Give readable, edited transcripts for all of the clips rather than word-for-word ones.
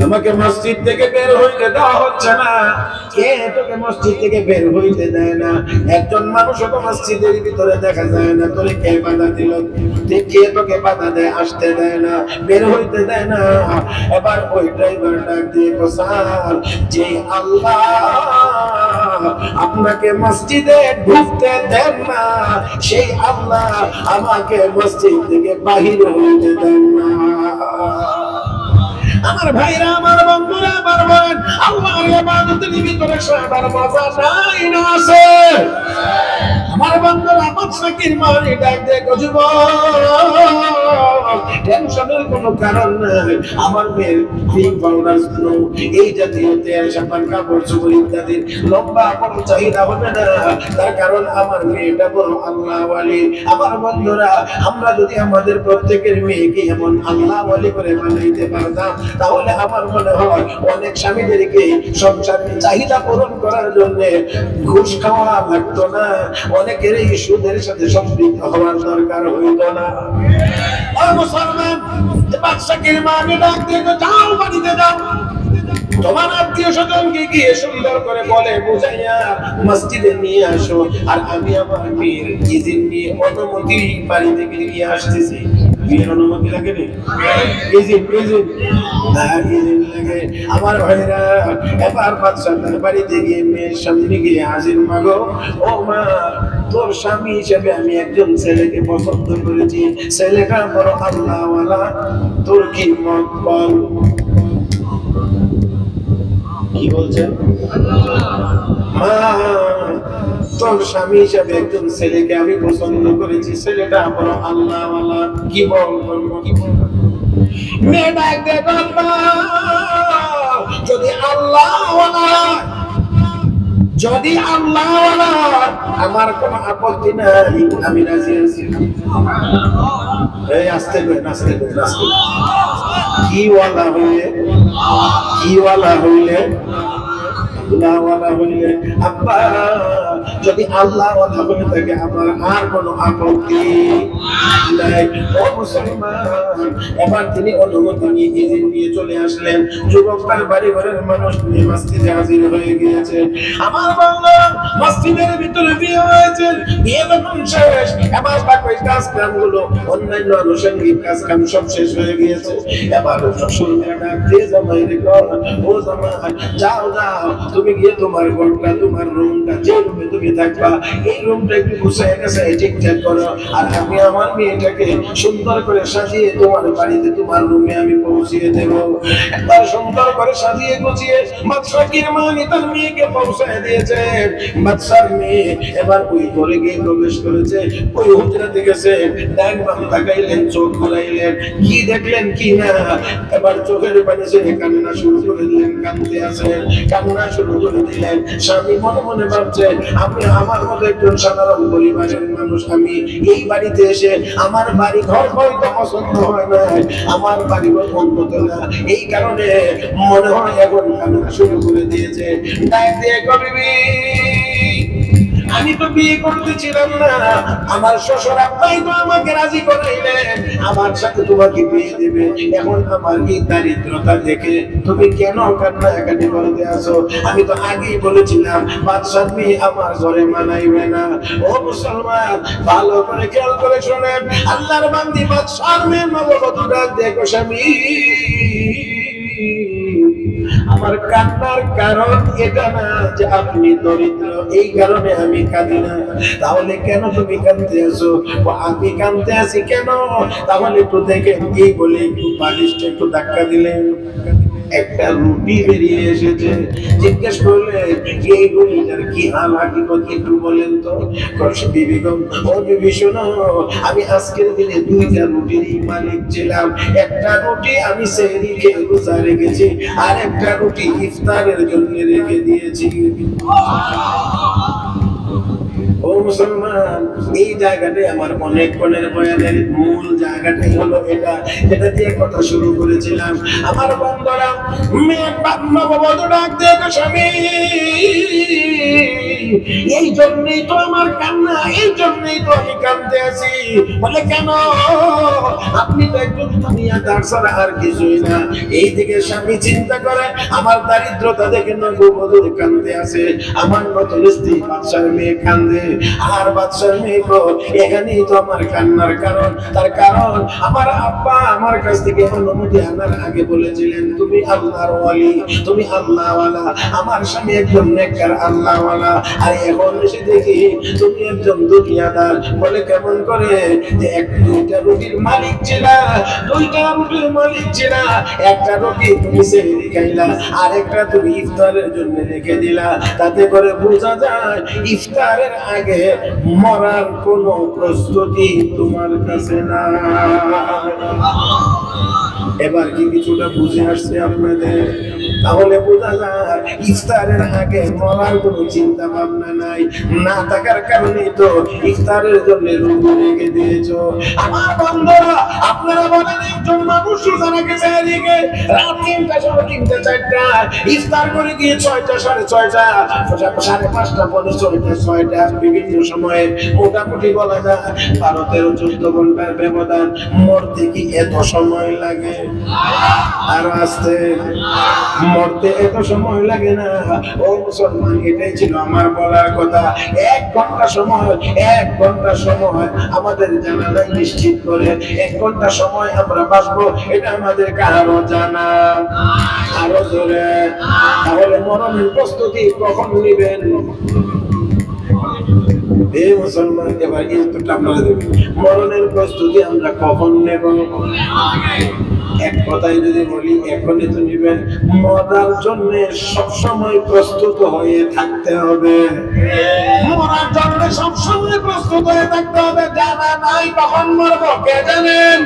আমাকে মসজিদ থেকে বের হইতে দেওয়া হচ্ছে না। কে তোকে মসজিদ থেকে বের হইতে দেয় না? একজন মানুষও তো মসজিদের ভিতরে দেখা যায় না। তোরে কে বাধা দিল? কে তোকে বাধা দেয়? আসতে দেয় না, বের হইতে দেয় না। এবার ওই ড্রাইভার ডাক দিয়ে স্যার, যে আল্লাহ আপনাকে মসজিদে ঢুকতে দেন না, সেই আল্লাহ আমাকে মসজিদ থেকে বাহির হইতে দেন না। আমার ভাইরা, আমার বন্ধুরা, আমার বোন, আল্লাহর ইবাদতের ভিতরে সবার মজা নাই না আছে? আমার বন্ধুরা, বাদশাহীর মানি ডাক দেখো যুবক, টেনশনের কোনো কারণ নাই। আমার মেয়ের ক্রিম পাউডার স্নো, এই জাতীয় তেল সাবান কাপড় চোপড় ইত্যাদির লম্বা কোনো চাহিদা হবে না। তার কারণ আমার মেয়েটা বড় আল্লাহ ওয়ালি। আমার বন্ধুরা, আমরা যদি আমাদের প্রত্যেকের মেয়েকে এমন আল্লাহ ওয়ালি করে বানাইতে পারতাম, তাহলে আমার মনে হয় অনেক স্বামীদেরকে সংসারের চাহিদা পূরণ করার জন্য ঘুষ খাওয়া লাগতো না, অনেকের এই সুদের সাথে সম্পৃক্ত হওয়ার দরকার হইতো না। মুসলমান, বাদশাহীর মানি ডাক দিয়ে যাও, বাড়িতে যাও, তোমার আত্মীয় স্বজনকে গিয়ে সুন্দর করে বলে বুঝাইয়া মসজিদে নিয়ে আসো। আর আমি আমার মেয়ের ইজিন নিয়ে অনুমতি বাড়ি থেকে নিয়ে আসতেছি। বিয়ের অনুমতি লাগে নি? ইজিন লাগে। আমার ভাইরা, এবার বাদশাহের বাড়িতে গিয়ে মেয়ের সামনে গিয়ে হাজির, মাগো ও মা, তোর স্বামী হিসেবে আমি একজন ছেলেকে পছন্দ করেছি, ছেলেটা বড় আল্লাহওয়ালা, তোর কি মত বল? কি বলছেন? মা, তোর স্বামী হিসাবে একজন ছেলেকে আমি পছন্দ করেছি, ছেলেটা বড় আল্লাহওয়ালা, কি বল? মেয়ে ডাক দেখো, যদি আল্লাহওয়ালা আমার কোনো আপত্তি নাই, আমি রাজি আছি। এই আস্তে করে নাচতে করে নাচতে, কি ওয়ালা হইলে আব্বা, যদি আল্লাহ হয়ে থাকে আমার আর কোনো আপত্তি নাই। ও মুসলমান, এবার তিনি অনুমতি নিয়ে চলে আসলেন। যুবকটার বাড়ি ঘরের মানুষ নিয়ে মসজিদে হাজির হয়ে গিয়েছে। আমার বাংলা মসজিদের ভিতরে বিয়ে হয়েছে। বিয়ে যখন শেষ, এবার বাকি কাজ কামগুলো, অন্যান্য আনুষঙ্গিক কাজ কাম সব শেষ হয়ে গিয়েছে। এবার শ্বশুর ডাক দিয়ে জামাই রে, ও জামাই, যাও তুমি গিয়ে তোমার ঘরটা, তোমার রুমটা, যে রুমে তুমি থাকবা, এই রুমটা একটু গুছাই গেছে ঠিকঠাক করো। আর আমি আমার মেয়েটাকে সুন্দর করে সাজিয়ে তোমার বাড়িতে, তোমার রুমে আমি পৌঁছিয়ে দেব। একবার সুন্দর করে সাজিয়ে গুছিয়ে বাদশাহীর মানি তার মেয়েকে পৌঁছায় দিয়েছে। বাদশার মেয়ে এবার ওই ঘরে গিয়ে প্রবেশ করেছে। ওই হুজরাতে গেছে, ডান বাম তাকাইলেন, চোখ ঘুরাইলেন, কি দেখলেন কি না, এবার চোখের পানি ছেড়ে কান্না শুরু করে দিলেন। কাঁদতে আছেন, কান্না শুরু করে দিলেন। স্বামী মনে মনে ভাবছে, আমি আমার মতো একজন সাধারণ পরিবারের মানুষ, আমি এই বাড়িতে এসে আমার বাড়ি ঘর হয়তো পছন্দ হয় না, আমার বাড়ি ঘর উন্নত না, এই কারণে মনে হয় এখন কান্না শুরু করে দিয়েছে। ডাক দিয়ে কবি, আমি তো বিয়ে করতেছিলাম না, আমার শ্বশুর আব্বাই তো আমাকে রাজি করাইলেন আমার সাথে তোমাকে বিয়ে দেবে। এখন আমার এই দারিদ্রতা দেখে তুমি কেন কান্নাকাটি করতে আসো? আমি তো আগেই বলেছিলাম বাদশার মেয়ে আমার ঘরে মানাইবে না। ও মুসলমান, ভালো করে খেয়াল করে শোনেন, আল্লাহর বান্দি বাদশার মেয়ে নববধূ ডাক দেখো, স্বামী আমার কান্নার কারণ এটা না যে আপনি দরিদ্র, এই কারণে আমি কাঁদি না। তাহলে কেন তুমি কাঁদতে আসো? আমি কাঁদতে আসি কেন? তাহলে একটু দেখেন, এই বলে একটু বালিশটা একটু ধাক্কা দিলেন, একটা রুটি বেরিয়ে এসেছে। জিজ্ঞেস করলে এই রুটিটার কি হাল হাকিকত একটু বলেন তো। বিবি গো, ও বিবি শোনো, আমি আজকের দিনে দুইটা রুটির মালিক ছিলাম। একটা রুটি আমি সেহরি খেয়ে রোজা রেখেছি, আর একটা রুটি ইফতারের জন্য রেখে দিয়েছি। ও মুসলমান, এই জায়গাটাই আমার অনেকক্ষণের বয়ানের মূল জায়গাটাই হলো এটা, যেটা দিয়ে কথা শুরু করেছিলাম। আমার বন্ধুরা, মেয়ে নববধূ ডাক দিয়ে স্বামী, এই জন্যই তো আমার কান্না, এই জন্যই তো আমি কাঁদতে আছি। বলে কেন? আপনি তো একজন দুনিয়াদার ছাড়া আর কিছুই না। এইদিকে স্বামী চিন্তা করে আমার দারিদ্রতা দেখে নববধূ কাঁদতে আছে, আমার নতুন স্ত্রী বাদশার মেয়ে কান্দে, আর বাদশার মেয়ে গো, এখানেই তো আমার কান্নার কারণ। তার কারণ আমার আব্বা আমার কাছ থেকে অনুমতি আনার আগে বলেছিলেন, তুমি আল্লাহর ওয়ালি, তুমি আল্লাহওয়ালা। আমার স্বামী একজন নেককার আল্লাহওয়ালা, আর এখন এসে দেখি তুমি একজন দুনিয়াদার। বলে কেমন করে? যে দুইটা রুটির মালিক ছিলা, দুইটা রুটির মালিক ছিলা, একটা রুটি তুমি ছেড়ে খাইলা, আর একটা তুমি ইফতারের জন্য রেখে দিলা। তাতে করে বোঝা যায় ইফতারের আগে মরার কোনো প্রস্তুতি তোমার কাছে না। এবার কি কিছুটা বুঝে আসছে আপনাদের? তাহলে বোঝা যায় ইফতারের আগে মরার কোনো চিন্তা ভাবনা নাই, না থাকার কারণে তো ইফতারের জন্য রুটি রেখে দিয়েছো। আমার বন্ধুরা, আপনারা বলেন একজন মানুষ রোজা রেখেছে এদিকে রাত ৩টা, ৩:৩০, ৪টা ইফতার করে গিয়ে ৬টা, ৬:৩০, ৫:৩০, পরে ৬টা, ৬টা, বিভিন্ন সময়ে মোটামুটি বলা যায় ১২, ১৩, ১৪ ঘন্টার ব্যবধান। মরতে কি এত সময় লাগে? আর আসতে মরতে এত সময় লাগে না। ও মুসলমান, এটাই ছিল আমার বলার কথা। ১ ঘন্টা সময়, ১ ঘন্টা সময় আমাদের জানা নাই নিশ্চিত করে। ১ ঘন্টা সময় আমরা বাঁচবো, এটা আমাদের কারো জানা। আরো জোরে, তাহলে মরণের প্রস্তুতি কখন নিবেন? এই মুসলমান, এবার ইনপুটটা আপনারা দেবেন। মরণের প্রস্তুতি আমরা কখন নেব? এক কথায় যদি বলি, এখনই তো নিবেন। মরার জন্য সবসময় প্রস্তুত হয়ে থাকতে হবে। মরার জন্য সবসময় প্রস্তুত হয়ে থাকতে হবে। জানা নাই কখন মরবো, কে জানেন?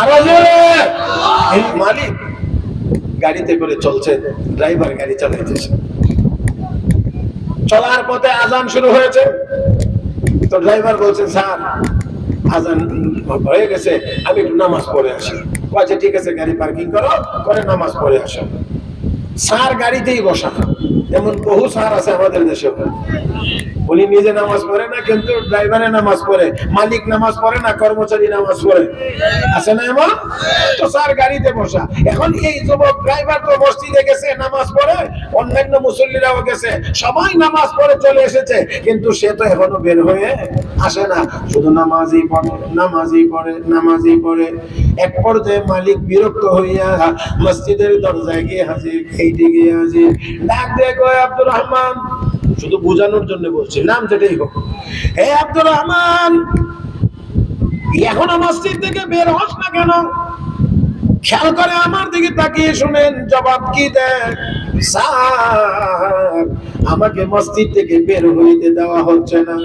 আরো জোরে। এই মালিক গাড়িতে করে চলছেন, ড্রাইভার গাড়ি চালাইতেছে, চলার পথে আজান শুরু হয়েছে। তো ড্রাইভার বলছেন, স্যার আজান হয়ে গেছে, আমি একটু নামাজ পড়ে আসি। আচ্ছা ঠিক আছে, গাড়ি পার্কিং করো, করে নামাজ পড়ে আসো। স্যার গাড়িতেই বসা। এমন বহু স্যার আছে আমাদের দেশে, উনি নিজে নামাজ পড়ে না, কিন্তু ড্রাইভারে নামাজ পড়ে, মালিক নামাজ পড়ে না, কর্মচারী নামাজ পড়ে, আছে না এমন? তো স্যার গাড়িতে বসা। এখন এই যুবক ড্রাইভার তো মসজিদে গেছে, নামাজ পড়ে, অন্যান্য মুসল্লিরাও গেছে, সবাই নামাজ পড়ে চলে এসেছে, কিন্তু সে তো এখনো বের হয়ে আসে না, শুধু নামাজই পড়ে, নামাজই পড়ে, নামাজই পড়ে। এক পর্যায়ে মালিক বিরক্ত হইয়া মসজিদের দরজায় গিয়ে হাজির, খেইতে গিয়ে হাজির, ডাক দিয়ে কয়, আব্দুর রহমান, শুধু বোঝানোর জন্য বলছি, নাম যেটাই হোক, হে আব্দুর রহমান, এখনো মসজিদ থেকে বের হস না কেন? খেয়াল করে আমার দিকে তাকিয়ে শুনেন, জবাব কি দেন? স্যার, আমাকে মসজিদ থেকে বের হইতে দেওয়া হচ্ছে না।